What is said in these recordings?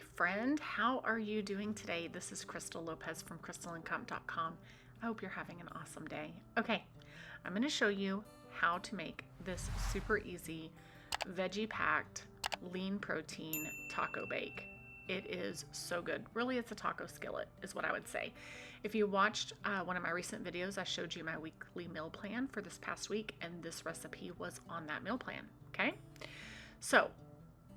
friend. How are you doing today? This is Crystal Lopez from crystalandcomp.com. I hope you're having an awesome day. Okay, I'm going to show you how to make this super easy veggie packed lean protein taco bake. It is so good. Really, it's a taco skillet is what I would say. If you watched one of my recent videos, I showed you my weekly meal plan for this past week, and this recipe was on that meal plan. Okay, so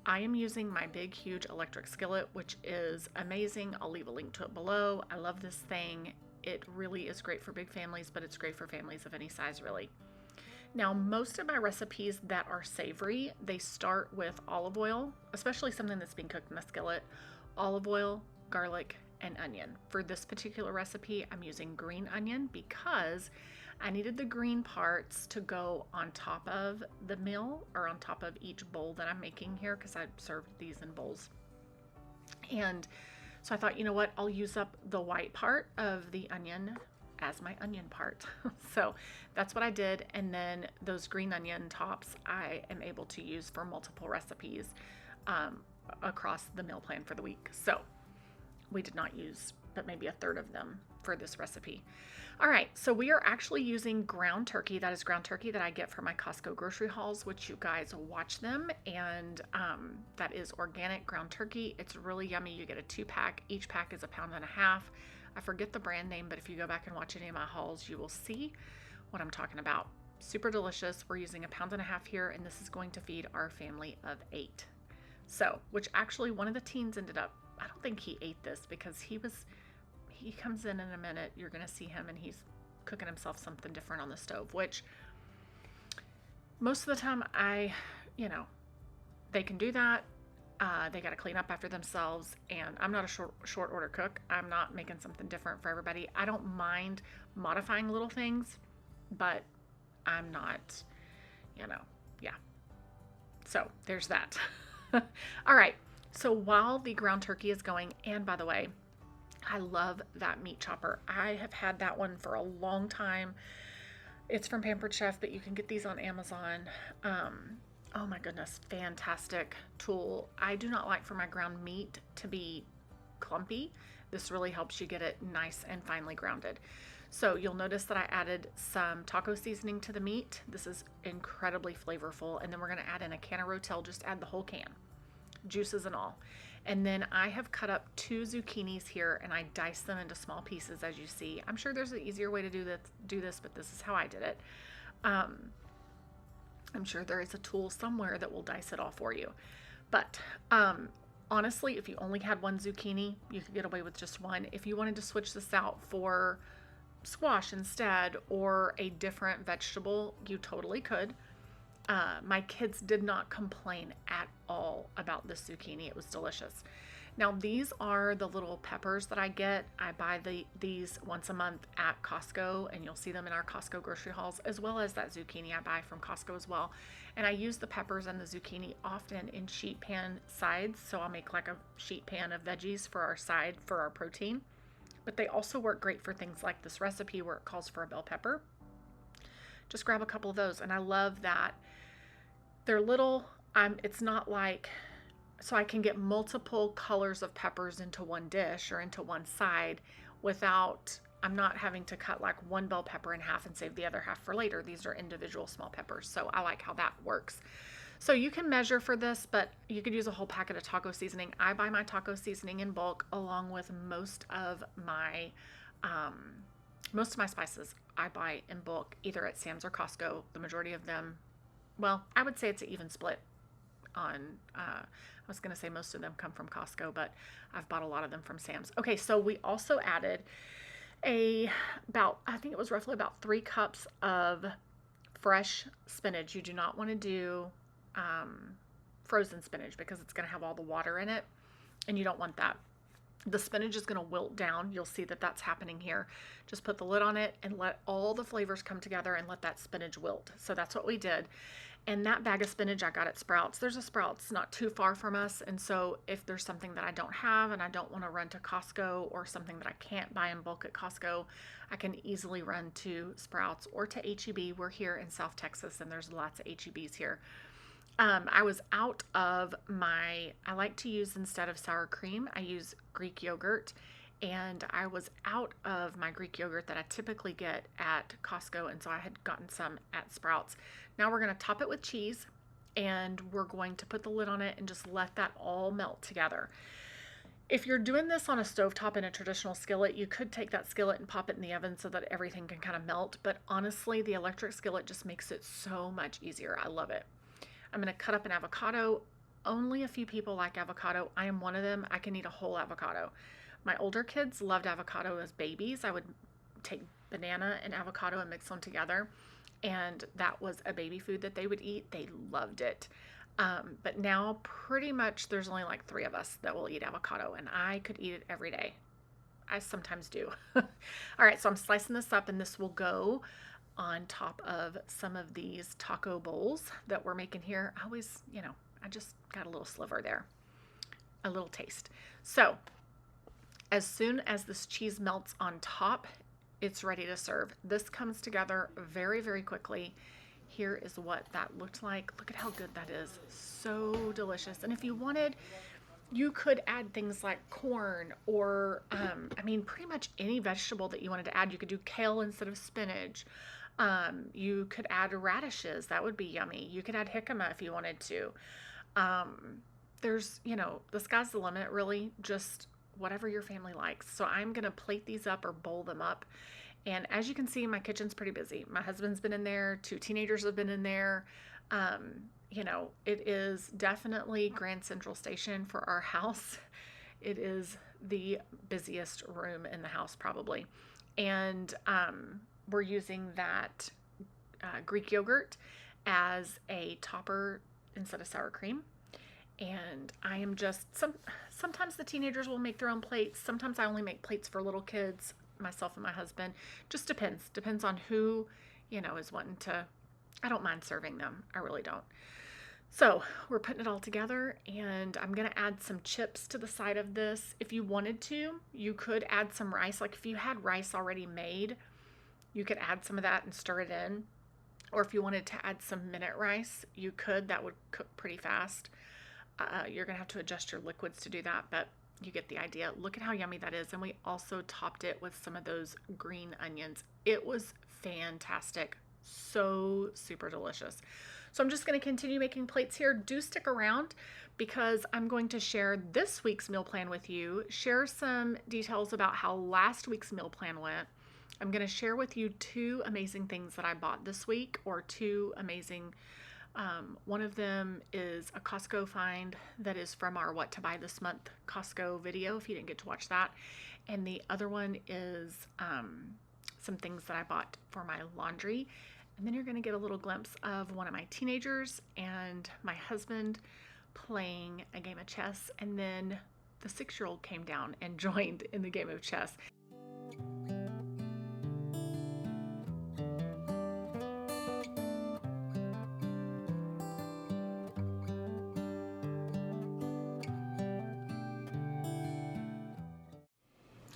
I am using my big, huge electric skillet, which is amazing. I'll leave a link to it below. I love this thing. It really is great for big families, but it's great for families of any size, really. Now, most of my recipes that are savory, they start with olive oil, especially something that's being cooked in a skillet, olive oil, garlic, and onion. For this particular recipe, I'm using green onion because I needed the green parts to go on top of the meal or on top of each bowl that I'm making here because I served these in bowls. And so I thought, you know what, I'll use up the white part of the onion as my onion part. So that's what I did. And then those green onion tops I am able to use for multiple recipes across the meal plan for the week. So we did not use but maybe a third of them for this recipe. All right, so we are actually using ground turkey. That is ground turkey that I get from my Costco grocery hauls, which you guys watch them, and that is organic ground turkey. It's really yummy. You get a 2-pack. Each pack is 1.5 pounds. I forget the brand name, but if you go back and watch any of my hauls, you will see what I'm talking about. Super delicious. We're using 1.5 pounds here, and this is going to feed our family of 8. So, which actually one of the teens ended up, I don't think he ate this because he comes in a minute. You're going to see him and he's cooking himself something different on the stove, which most of the time they can do that. They got to clean up after themselves, and I'm not a short order cook. I'm not making something different for everybody. I don't mind modifying little things, but I'm not, yeah. So there's that. All right. So while the ground turkey is going, and by the way, I love that meat chopper. I have had that one for a long time. It's from Pampered Chef, but you can get these on Amazon. Oh my goodness, fantastic tool. I do not like for my ground meat to be clumpy. This really helps you get it nice and finely grounded. So you'll notice that I added some taco seasoning to the meat. This is incredibly flavorful. And then we're gonna add in a can of Rotel, just add the whole can, juices and all. And then I have cut up 2 zucchinis here and I diced them into small pieces, as you see. I'm sure there's an easier way to do this, but this is how I did it. I'm sure there is a tool somewhere that will dice it all for you. But honestly, if you only had 1 zucchini, you could get away with just 1. If you wanted to switch this out for squash instead or a different vegetable, you totally could. My kids did not complain at all about this zucchini. It was delicious. Now, these are the little peppers that I get. I buy these once a month at Costco, and you'll see them in our Costco grocery hauls, as well as that zucchini I buy from Costco as well. And I use the peppers and the zucchini often in sheet pan sides, so I'll make like a sheet pan of veggies for our side for our protein. But they also work great for things like this recipe where it calls for a bell pepper. Just grab a couple of those, and I love that they're little. It's not like, so I can get multiple colors of peppers into one dish or into one side without, I'm not having to cut like one bell pepper in half and save the other half for later. These are individual small peppers, so I like how that works. So you can measure for this, but you could use a whole packet of taco seasoning. I buy my taco seasoning in bulk along with most of my spices I buy in bulk, either at Sam's or Costco. The majority of them, well, I would say it's an even split on, I was going to say most of them come from Costco, but I've bought a lot of them from Sam's. Okay, so we also added I think it was roughly about 3 cups of fresh spinach. You do not want to do frozen spinach because it's going to have all the water in it, and you don't want that. The spinach is going to wilt down. You'll see that that's happening here. Just put the lid on it and let all the flavors come together and let that spinach wilt. So that's what we did. And that bag of spinach I got at Sprouts. There's a Sprouts not too far from us. And so if there's something that I don't have and I don't want to run to Costco, or something that I can't buy in bulk at Costco, I can easily run to Sprouts or to H-E-B. We're here in South Texas and there's lots of H-E-Bs here. I was out of I like to use, instead of sour cream, I use Greek yogurt. And I was out of my Greek yogurt that I typically get at Costco. And so I had gotten some at Sprouts. Now we're going to top it with cheese, and we're going to put the lid on it and just let that all melt together. If you're doing this on a stovetop in a traditional skillet, you could take that skillet and pop it in the oven so that everything can kind of melt. But honestly, the electric skillet just makes it so much easier. I love it. I'm going to cut up an avocado. Only a few people like avocado. I am one of them. I can eat a whole avocado. My older kids loved avocado as babies. I would take banana and avocado and mix them together, and that was a baby food that they would eat. They loved it. But now pretty much there's only like 3 of us that will eat avocado, and I could eat it every day. I sometimes do. All right, so I'm slicing this up, and this will go on top of some of these taco bowls that we're making here. I always, I just got a little sliver there, a little taste. So as soon as this cheese melts on top, it's ready to serve. This comes together very, very quickly. Here is what that looked like. Look at how good that is. So delicious. And if you wanted, you could add things like corn or, pretty much any vegetable that you wanted to add. You could do kale instead of spinach. You could add radishes. That would be yummy. You could add jicama if you wanted to. There's, the sky's the limit, really. Just whatever your family likes. So I'm going to plate these up or bowl them up. And as you can see, my kitchen's pretty busy. My husband's been in there. 2 teenagers have been in there. It is definitely Grand Central Station for our house. It is the busiest room in the house, probably. And we're using that Greek yogurt as a topper instead of sour cream. And I am just, sometimes the teenagers will make their own plates. Sometimes I only make plates for little kids, myself and my husband. Just depends on who, is wanting to. I don't mind serving them. I really don't. So we're putting it all together, and I'm going to add some chips to the side of this. If you wanted to, you could add some rice. Like if you had rice already made, you could add some of that and stir it in. Or if you wanted to add some minute rice, you could. That would cook pretty fast. You're going to have to adjust your liquids to do that, but you get the idea. Look at how yummy that is. And we also topped it with some of those green onions. It was fantastic. So super delicious. So I'm just going to continue making plates here. Do stick around because I'm going to share this week's meal plan with you, share some details about how last week's meal plan went. I'm going to share with you 2 amazing things that I bought this week, or 2 amazing one of them is a Costco find that is from our What to Buy This Month Costco video, if you didn't get to watch that. And the other one is some things that I bought for my laundry. And then you're going to get a little glimpse of one of my teenagers and my husband playing a game of chess. And then the 6-year-old came down and joined in the game of chess.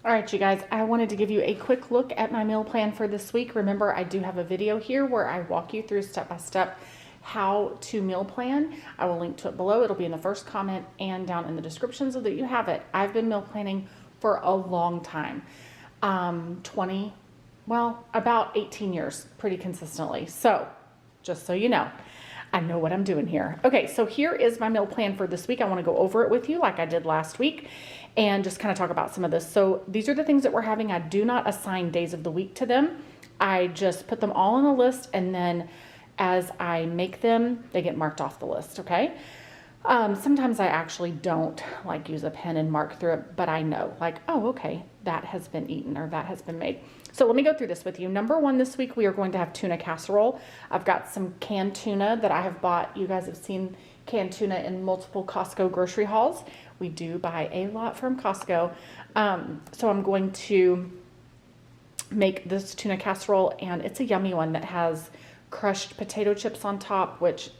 All right, you guys, I wanted to give you a quick look at my meal plan for this week. Remember, I do have a video here where I walk you through step-by-step how to meal plan. I will link to it below. It'll be in the first comment and down in the description so that you have it. I've been meal planning for a long time, about 18 years, pretty consistently. So just so you know, I know what I'm doing here. Okay, so here is my meal plan for this week. I want to go over it with you like I did last week and just kind of talk about some of this. So these are the things that we're having. I do not assign days of the week to them. I just put them all on a list, and then as I make them, they get marked off the list, okay? Sometimes I actually don't use a pen and mark through it, but I know oh, okay, that has been eaten or that has been made. So let me go through this with you. Number 1 this week, we are going to have tuna casserole. I've got some canned tuna that I have bought. You guys have seen canned tuna in multiple Costco grocery hauls. We do buy a lot from Costco. So I'm going to make this tuna casserole, and it's a yummy one that has crushed potato chips on top, which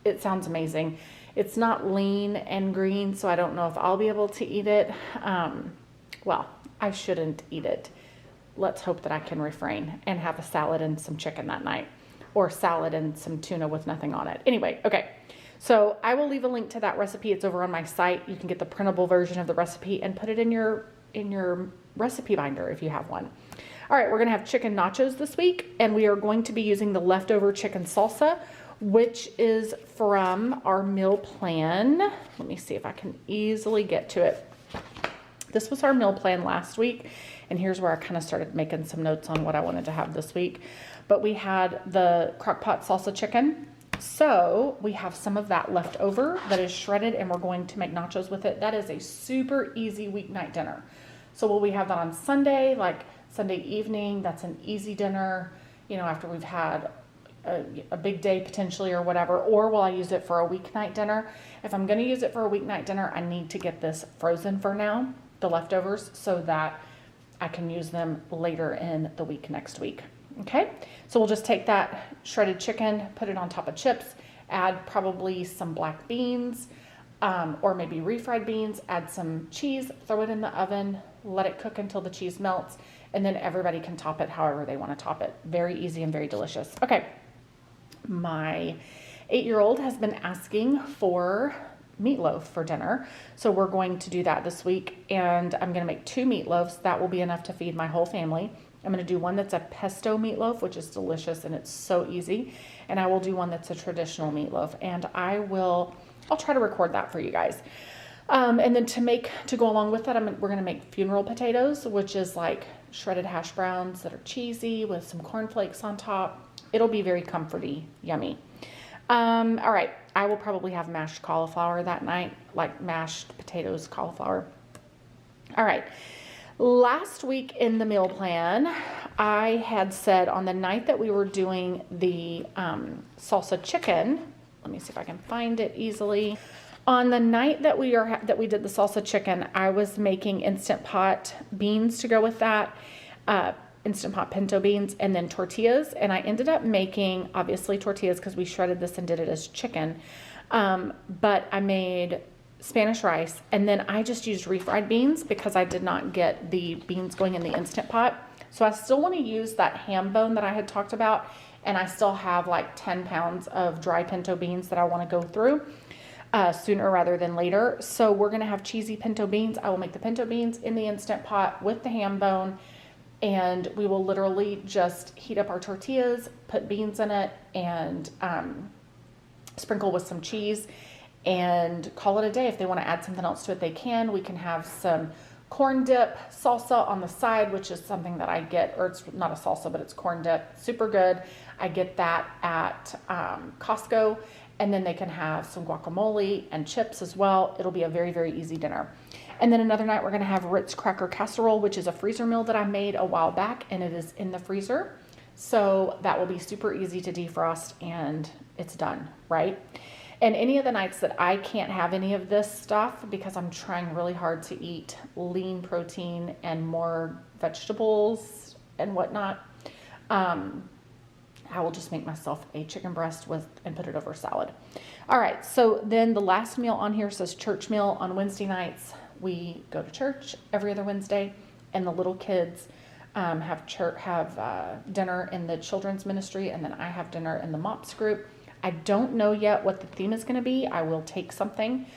it sounds amazing. It's not lean and green, so I don't know if I'll be able to eat it. I shouldn't eat it. Let's hope that I can refrain and have a salad and some chicken that night, or salad and some tuna with nothing on it. Anyway, okay. So I will leave a link to that recipe. It's over on my site. You can get the printable version of the recipe and put it in your recipe binder if you have one. All right, we're gonna have chicken nachos this week, and we are going to be using the leftover chicken salsa, which is from our meal plan. Let me see if I can easily get to it. This was our meal plan last week, and here's where I kind of started making some notes on what I wanted to have this week. But we had the crock-pot salsa chicken. So we have some of that left over that is shredded, and we're going to make nachos with it. That is a super easy weeknight dinner. So will we have that on Sunday, like Sunday evening? That's an easy dinner, you know, after we've had a big day potentially or whatever. Or will I use it for a weeknight dinner? If I'm going to use it for a weeknight dinner, I need to get this frozen for now, the leftovers, so that I can use them later in the week next week. Okay, so we'll just take that shredded chicken, put it on top of chips, add probably some black beans, or maybe refried beans, add some cheese, throw it in the oven, let it cook until the cheese melts, and then everybody can top it however they want to top it. Very easy and very delicious. Okay, my 8-year-old has been asking for meatloaf for dinner, so we're going to do that this week, and I'm going to make 2 meatloaves. That will be enough to feed my whole family. I'm going to do one that's a pesto meatloaf, which is delicious and it's so easy. And I will do one that's a traditional meatloaf, and I'll try to record that for you guys. And then to go along with that, we're going to make funeral potatoes, which is like shredded hash browns that are cheesy with some cornflakes on top. It'll be very comforty, yummy. All right. I will probably have mashed cauliflower that night, like mashed potatoes, cauliflower. All right. Last week in the meal plan, I had said on the night that we were doing the salsa chicken, let me see if I can find it easily. On the night that we did the salsa chicken, I was making Instant Pot beans to go with that, Instant Pot pinto beans, and then tortillas. And I ended up making, obviously, tortillas because we shredded this and did it as chicken. But I made Spanish rice, and then I just used refried beans because I did not get the beans going in the Instant Pot. So I still want to use that ham bone that I had talked about, and I still have like 10 pounds of dry pinto beans that I want to go through sooner rather than later. So we're going to have cheesy pinto beans. I will make the pinto beans in the Instant Pot with the ham bone, and we will literally just heat up our tortillas, put beans in it, and sprinkle with some cheese, and call it a day. If they want to add something else to it, they can. We can have some corn dip salsa on the side, which is something that I get, or it's not a salsa, but it's corn dip. Super good. I get that at Costco. And then they can have some guacamole and chips as well. It'll be a very, very easy dinner. And then another night we're going to have Ritz cracker casserole, which is a freezer meal that I made a while back, and it is in the freezer. So that will be super easy to defrost, and it's done, right? And any of the nights that I can't have any of this stuff because I'm trying really hard to eat lean protein and more vegetables and whatnot, I will just make myself a chicken breast and put it over salad. All right, so then the last meal on here says church meal. On Wednesday nights, we go to church every other Wednesday, and the little kids have dinner in the children's ministry, and then I have dinner in the MOPS group. I don't know yet what the theme is going to be. I will take something.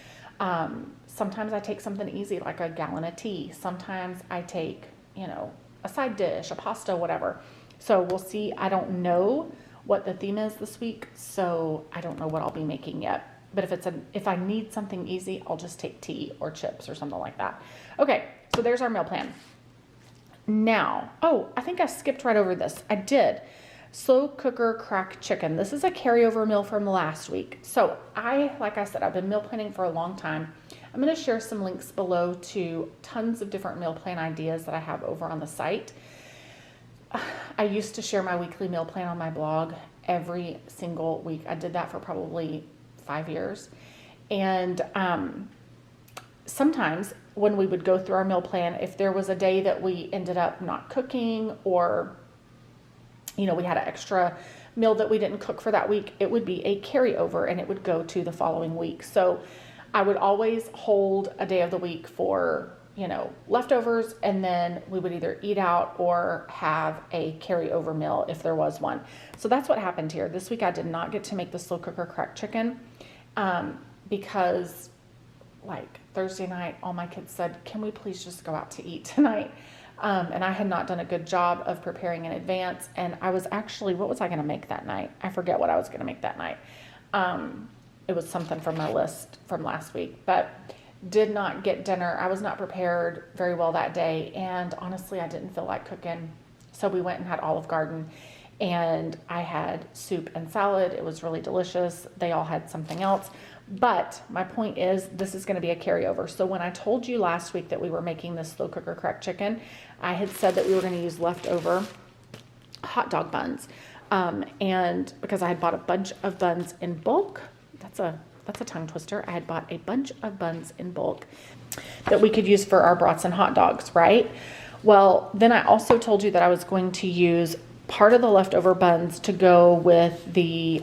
Sometimes I take something easy like a gallon of tea. Sometimes I take, a side dish, a pasta, whatever. So we'll see. I don't know what the theme is this week, so I don't know what I'll be making yet. But if I need something easy, I'll just take tea or chips or something like that. Okay, so there's our meal plan. Now, I think I skipped right over this. I did. Slow cooker crack chicken. This is a carryover meal from last week. So like I said, I've been meal planning for a long time. I'm going to share some links below to tons of different meal plan ideas that I have over on the site. I used to share my weekly meal plan on my blog every single week. I did that for probably 5 years. And sometimes when we would go through our meal plan, if there was a day that we ended up not cooking, or we had an extra meal that we didn't cook for that week, it would be a carryover and it would go to the following week. So I would always hold a day of the week for, leftovers, and then we would either eat out or have a carryover meal if there was one. So that's what happened here. This week I did not get to make the slow cooker cracked chicken, because like Thursday night, all my kids said, can we please just go out to eat tonight? And I had not done a good job of preparing in advance. And I was actually, what was I going to make that night? I forget what I was going to make that night. It was something from my list from last week, but did not get dinner. I was not prepared very well that day. And honestly, I didn't feel like cooking. So we went and had Olive Garden, and I had soup and salad. It was really delicious. They all had something else. But my point is, this is going to be a carryover. So when I told you last week that we were making this slow cooker cracked chicken, I had said that we were going to use leftover hot dog buns. And because I had bought a bunch of buns in bulk, that's a tongue twister. I had bought a bunch of buns in bulk that we could use for our brats and hot dogs, right? Well, then I also told you that I was going to use part of the leftover buns to go with the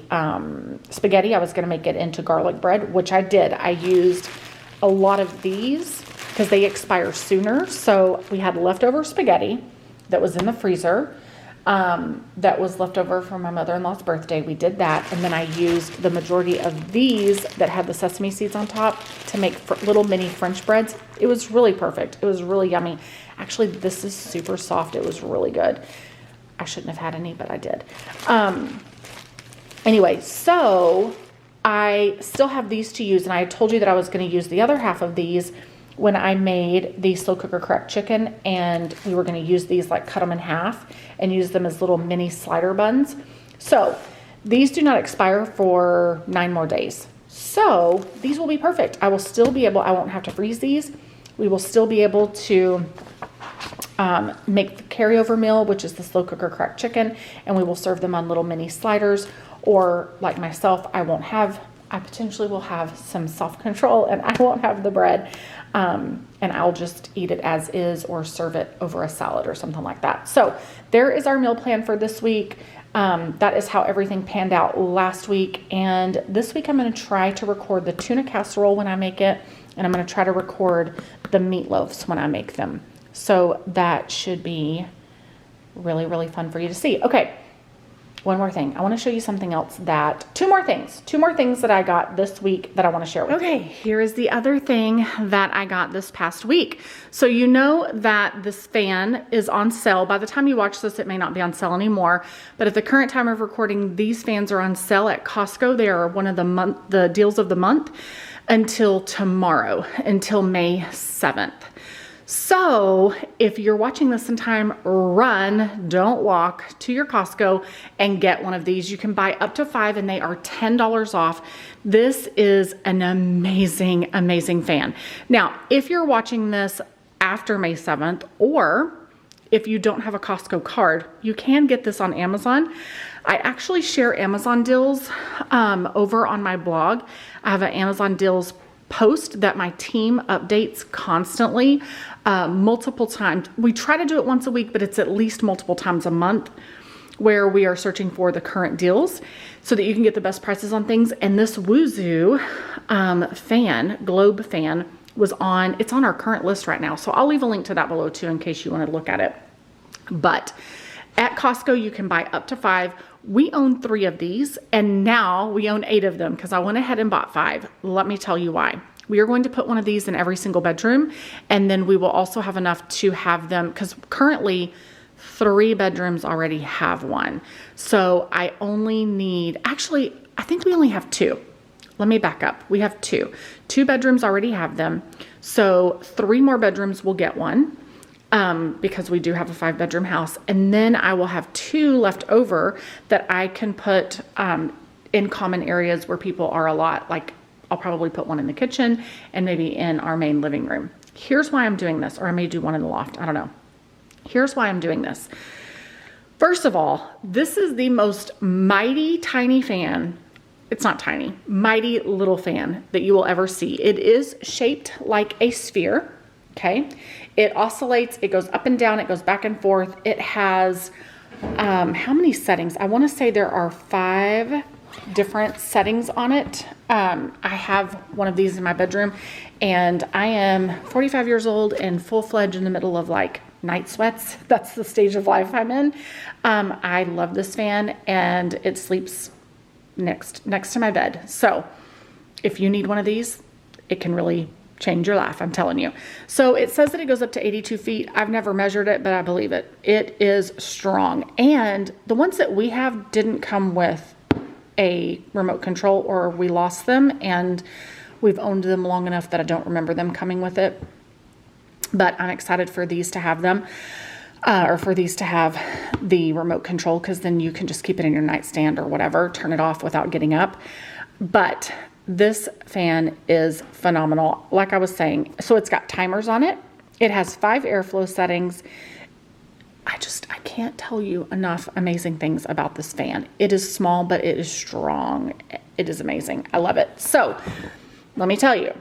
spaghetti. I was going to make it into garlic bread, which I did. I used a lot of these because they expire sooner. So we had leftover spaghetti that was in the freezer. That was left over from my mother-in-law's birthday. We did that. And then I used the majority of these that had the sesame seeds on top to make little mini French breads. It was really perfect. It was really yummy. Actually, this is super soft. It was really good. I shouldn't have had any, but I did. Anyway, so I still have these to use. And I told you that I was going to use the other half of these when I made the slow cooker cracked chicken, and we were going to use these, like cut them in half and use them as little mini slider buns. So these do not expire for 9 more days. So these will be perfect. I will still be able, I won't have to freeze these. We will still be able to make the carryover meal, which is the slow cooker cracked chicken, and we will serve them on little mini sliders. Or like myself, I potentially will have some self-control and I won't have the bread. And I'll just eat it as is or serve it over a salad or something like that. So there is our meal plan for this week. That is how everything panned out last week. And this week I'm going to try to record the tuna casserole when I make it. And I'm going to try to record the meatloaves when I make them. So that should be really, really fun for you to see. Okay. One more thing. I want to show you something else two more things that I got this week that I want to share with you. Okay, here is the other thing that I got this past week. So you know that this fan is on sale. By the time you watch this, it may not be on sale anymore, but at the current time of recording, these fans are on sale at Costco. They are one of the deals of the month until tomorrow, until May 7th. So if you're watching this in time, run, don't walk to your Costco and get one of these. You can buy up to 5 and they are $10 off. This is an amazing, amazing fan. Now, if you're watching this after May 7th, or if you don't have a Costco card, you can get this on Amazon. I actually share Amazon deals over on my blog. I have an Amazon deals post that my team updates constantly, multiple times. We try to do it once a week, but it's at least multiple times a month where we are searching for the current deals so that you can get the best prices on things. And this Woozu globe fan it's on our current list right now. So I'll leave a link to that below too, in case you want to look at it. But at Costco, you can buy up to 5. We own 3 of these, and now we own 8 of them because I went ahead and bought 5. Let me tell you why. We are going to put one of these in every single bedroom, and then we will also have enough to have them, because currently 3 bedrooms already have one. So I only need, actually, I think we only have 2. Let me back up. We have 2. 2 bedrooms already have them. So 3 more bedrooms will get one. Because we do have a 5-bedroom house, and then I will have 2 left over that I can put in common areas where people are a lot. Like I'll probably put one in the kitchen and maybe in our main living room. Here's why I'm doing this, or I may do one in the loft. I don't know. Here's why I'm doing this. First of all, this is the most mighty tiny fan. It's not tiny, mighty little fan that you will ever see. It is shaped like a sphere. Okay. It oscillates, it goes up and down, it goes back and forth. It has, how many settings? I want to say there are 5 different settings on it. I have one of these in my bedroom, and I am 45 years old and full-fledged in the middle of like night sweats. That's the stage of life I'm in. I love this fan, and it sleeps next to my bed. So if you need one of these, it can really change your life, I'm telling you. So it says that it goes up to 82 feet. I've never measured it, but I believe it. It is strong. And the ones that we have didn't come with a remote control, or we lost them, and we've owned them long enough that I don't remember them coming with it. But I'm excited for these to have them, or for these to have the remote control, because then you can just keep it in your nightstand or whatever, turn it off without getting up. But this fan is phenomenal. Like I was saying, so it's got timers on it. It has 5 airflow settings. I can't tell you enough amazing things about this fan. It is small, but it is strong. It is amazing. I love it. So let me tell you,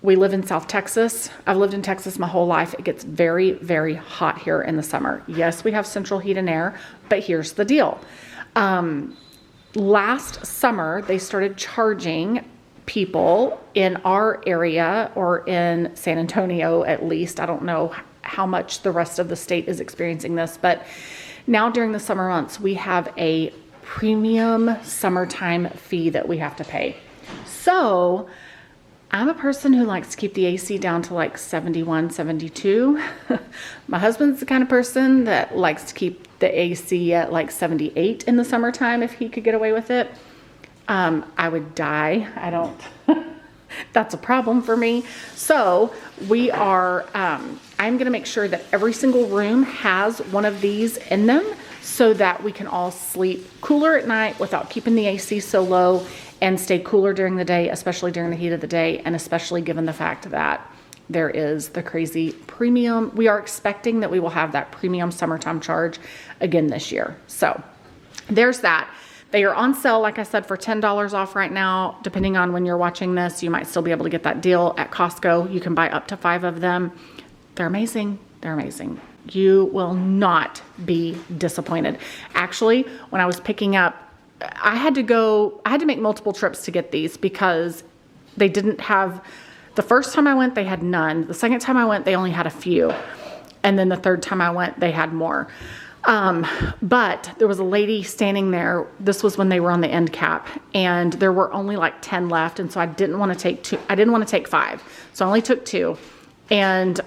we live in South Texas. I've lived in Texas my whole life. It gets very, very hot here in the summer. Yes, we have central heat and air, but here's the deal. Last summer, they started charging people in our area, or in San Antonio at least. I don't know how much the rest of the state is experiencing this, but now during the summer months, we have a premium summertime fee that we have to pay. So I'm a person who likes to keep the AC down to like 71, 72. My husband's the kind of person that likes to keep the AC at like 78 in the summertime if he could get away with it. I would die. That's a problem for me. So we are, I'm going to make sure that every single room has one of these in them, so that we can all sleep cooler at night without keeping the AC so low, and stay cooler during the day, especially during the heat of the day, and especially given the fact that there is the crazy premium. We are expecting that we will have that premium summertime charge again this year. So there's that. They are on sale, like I said, for $10 off right now. Depending on when you're watching this, you might still be able to get that deal at Costco. You can buy up to 5 of them. They're amazing. They're amazing. You will not be disappointed. Actually, when I was picking up, I had to make multiple trips to get these, because they didn't have, the first time I went, they had none. The second time I went, they only had a few. And then the third time I went, they had more. But there was a lady standing there. This was when they were on the end cap, and there were only like 10 left. And so I didn't want to take 2. I didn't want to take 5. So I only took 2. And,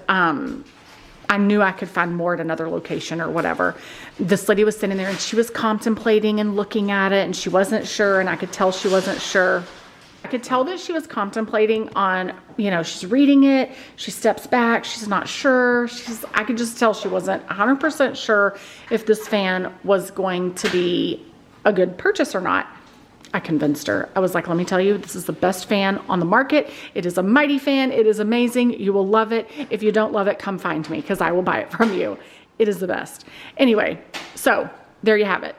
I knew I could find more at another location or whatever. This lady was sitting there, and she was contemplating and looking at it, and she wasn't sure. And I could tell she wasn't sure. I could tell that she was contemplating on, she's reading it. She steps back. She's not sure. I could just tell she wasn't 100% sure if this fan was going to be a good purchase or not. I convinced her. I was like, let me tell you, this is the best fan on the market. It is a mighty fan. It is amazing. You will love it. If you don't love it, come find me, because I will buy it from you. It is the best. Anyway, so there you have it.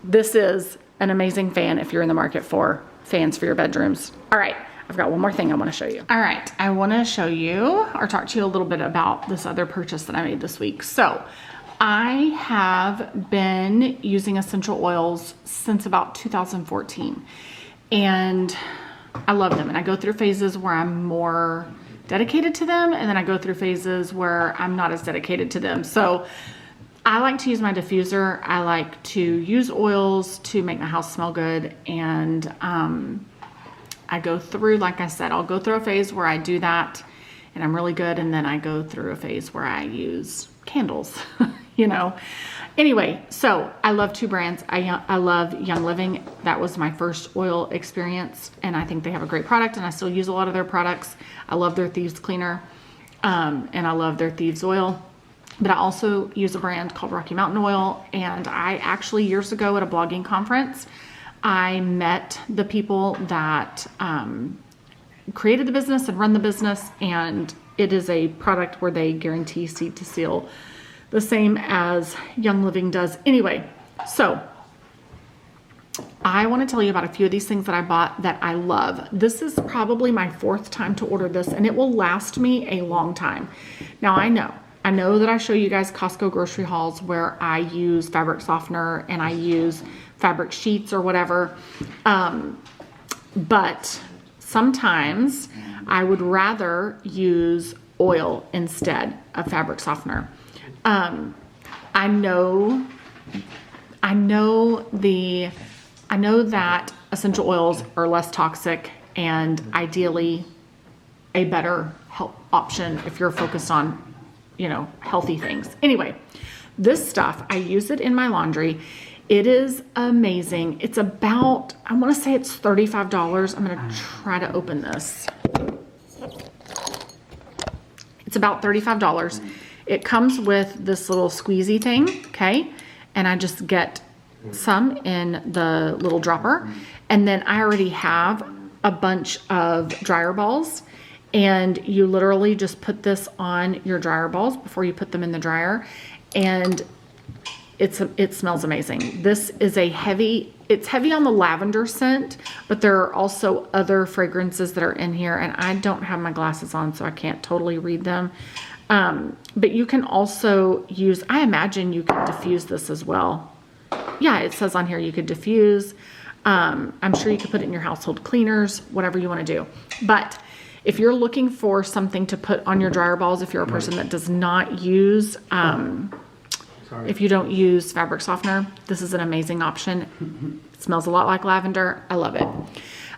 This is an amazing fan if you're in the market for fans for your bedrooms. All right, I've got one more thing I want to show you. All right, I want to show you, or talk to you a little bit about this other purchase that I made this week. So I have been using essential oils since about 2014, and I love them. And I go through phases where I'm more dedicated to them, and then I go through phases where I'm not as dedicated to them. So I like to use my diffuser. I like to use oils to make my house smell good. And I go through, like I said, I'll go through a phase where I do that and I'm really good. And then I go through a phase where I use candles, Anyway, so I love 2 brands. I love Young Living. That was my first oil experience, and I think they have a great product, and I still use a lot of their products. I love their Thieves Cleaner, and I love their Thieves Oil. But I also use a brand called Rocky Mountain Oil, and I actually, years ago at a blogging conference, I met the people that created the business and run the business, and it is a product where they guarantee seed to seal, the same as Young Living does. Anyway, so I want to tell you about a few of these things that I bought that I love. This is probably my 4th time to order this, and it will last me a long time. Now I know that I show you guys Costco grocery hauls where I use fabric softener and I use fabric sheets or whatever. But sometimes I would rather use oil instead of fabric softener. I know that essential oils are less toxic and ideally a better health option if you're focused on, you know, healthy things. Anyway, this stuff, I use it in my laundry. It is amazing. It's about, I want to say it's $35. I'm going to try to open this. It's about $35. It comes with this little squeezy thing, okay? And I just get some in the little dropper. And then I already have a bunch of dryer balls. And you literally just put this on your dryer balls before you put them in the dryer. And it smells amazing. This is it's heavy on the lavender scent, but there are also other fragrances that are in here, and I don't have my glasses on, so I can't totally read them. But you can also use, I imagine you can diffuse this as well. Yeah, it says on here you could diffuse. I'm sure you could put it in your household cleaners, whatever you want to do. But if you're looking for something to put on your dryer balls, if you're a person that does not use, if you don't use fabric softener, this is an amazing option. It smells a lot like lavender. I love it.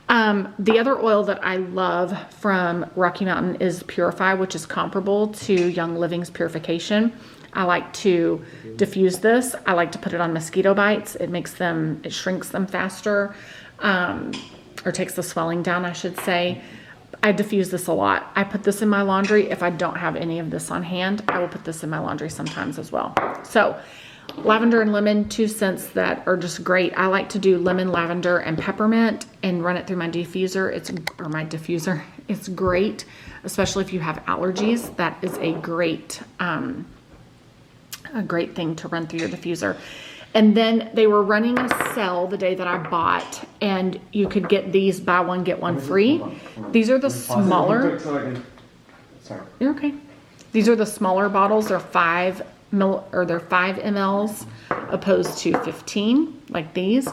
The other oil that I love from Rocky Mountain is Purify, which is comparable to Young Living's Purification. I like to diffuse this. I like to put it on mosquito bites. It shrinks them faster, or takes the swelling down, I should say. I diffuse this a lot. I put this in my laundry. If I don't have any of this on hand, I will put this in my laundry sometimes as well. So lavender and lemon, 2 scents that are just great. I like to do lemon, lavender, and peppermint and run it through my diffuser. It's great, especially if you have allergies. That is a great thing to run through your diffuser. And then they were running a sale the day that I bought, and you could get these buy one, get one free. These are the smaller. You're okay. These are the smaller bottles. They're 5 mLs opposed to 15 like these.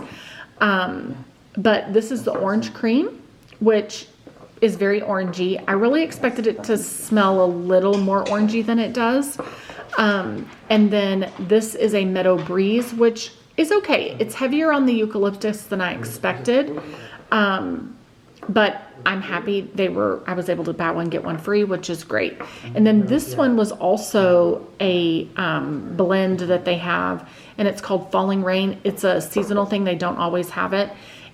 But this is the orange cream, which is very orangey. I really expected it to smell a little more orangey than it does. And then this is a Meadow Breeze, which is okay. It's heavier on the eucalyptus than I expected. But I'm happy I was able to buy one, get one free, which is great. And then this one was also a blend that they have, and it's called Falling Rain. It's a seasonal thing. They don't always have it.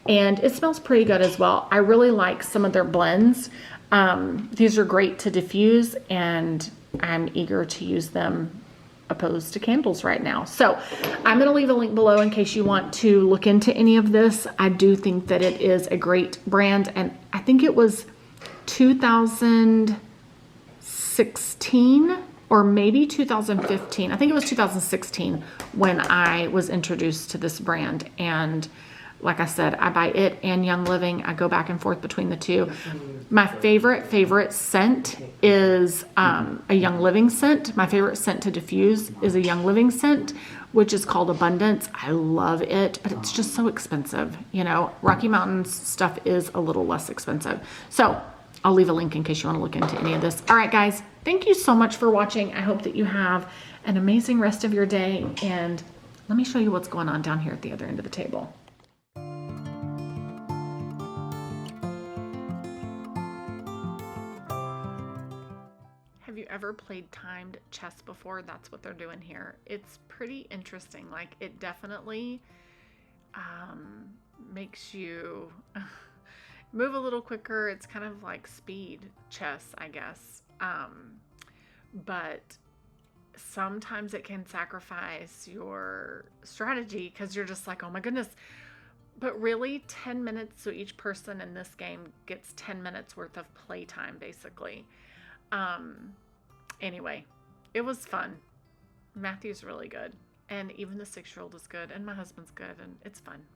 And it smells pretty good as well. I really like some of their blends. These are great to diffuse, and I'm eager to use them opposed to candles right now. So I'm going to leave a link below in case you want to look into any of this. I do think that it is a great brand, and I think it was 2016 or maybe 2015. I think it was 2016 when I was introduced to this brand. And like I said, I buy it and Young Living. I go back and forth between the two. My favorite scent is a Young Living scent. My favorite scent to diffuse is a Young Living scent, which is called Abundance. I love it, but it's just so expensive. You know, Rocky Mountain's stuff is a little less expensive. So I'll leave a link in case you want to look into any of this. All right, guys, thank you so much for watching. I hope that you have an amazing rest of your day. And let me show you what's going on down here at the other end of the table. Have you ever played timed chess before? That's what they're doing here. It's pretty interesting. Like, it definitely makes you move a little quicker. It's kind of like speed chess, I guess. But sometimes it can sacrifice your strategy because you're just like, oh my goodness. But really, 10 minutes, so each person in this game gets 10 minutes worth of playtime, basically. Anyway, it was fun. Matthew's really good. And even the 6-year-old is good. And my husband's good. And it's fun.